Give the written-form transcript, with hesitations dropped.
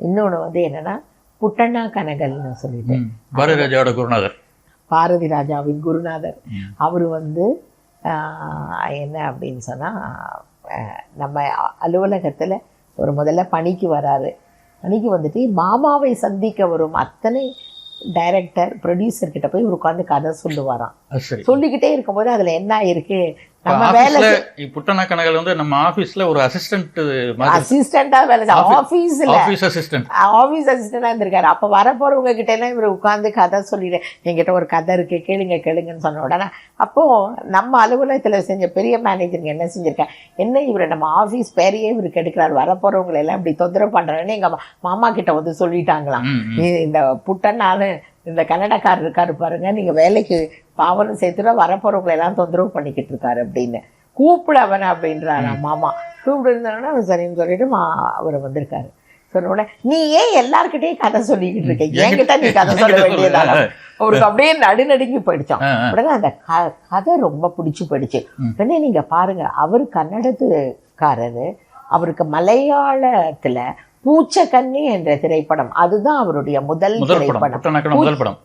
இன்னொன்று வந்து என்னன்னா புட்டண்ணா கனகல்னு சொல்லிட்டு பாரதி ராஜாவோட குருநாதர், பாரதி ராஜாவின் குருநாதர். அவர் வந்து என்ன அப்படின்னு சொன்னால், நம்ம அலுவலகத்தில் ஒரு முதல்ல பணிக்கு வராரு. பணிக்கு வந்துட்டு மாமாவை சந்திக்க வரும் அத்தனை டைரக்டர் ப்ரொடியூசர்கிட்ட போய் ஒரு உட்காந்து கதை சொல்லுவாராம். சொல்லிக்கிட்டே இருக்கும்போது அதில் என்ன இருக்கு, நம்ம வேலை புட்டண்ணா கனகல் வந்து நம்ம ஆஃபீஸில் ஒரு அசிஸ்டண்டாக வேலை ஆஃபீஸ் அசிஸ்டண்டாக இருந்திருக்காரு. அப்போ வரப்போகிறவங்க கிட்ட எல்லாம் இவர் உட்காந்து கதை சொல்லிட்டு, என்கிட்ட ஒரு கதை இருக்கு கேளுங்கன்னு சொன்ன உடனே, அப்போது நம்ம அலுவலகத்தில் செஞ்ச பெரிய மேனேஜருங்க என்ன செஞ்சுருக்கேன், என்ன இவரை நம்ம ஆஃபீஸ் பேரையே இவருக்கு எடுக்கிறாரு, வரப்போகிறவங்களை எல்லாம் இப்படி தொந்தரவு பண்ணுறாருன்னு எங்கள் மாமா கிட்ட வந்து சொல்லிட்டாங்களாம். இந்த புட்டண்ணான்னு இந்த கன்னடக்காரர் இருக்காரு பாருங்க, நீங்கள் வேலைக்கு பாவனம் சேர்த்துட்டா வரப்போறவங்களை எல்லாம் தொந்தரவு பண்ணிக்கிட்டு இருக்காரு அப்படின்னு கூப்பிட அவனை அப்படின்றாரா மாமா. கூப்பிடுருந்தாங்கன்னா அவன் சரின்னு சொல்லிட்டு அவர் வந்திருக்காரு. சொன்ன உடனே, நீ ஏன் எல்லார்கிட்டையும் கதை சொல்லிக்கிட்டு இருக்க, என்கிட்ட நீ கதை சொல்ல வேண்டியதால அவருக்கு அப்படியே நடுநடுங்கி போயிடுச்சான். உடனே அந்த கதை ரொம்ப பிடிச்சி போயிடுச்சு. உடனே நீங்க பாருங்க, அவர் கன்னடத்துக்காரரு, அவருக்கு மலையாளத்துல பூச்சக்கண்ணி என்ற திரைப்படம், அதுதான் அவருடைய முதல் திரைப்படம்.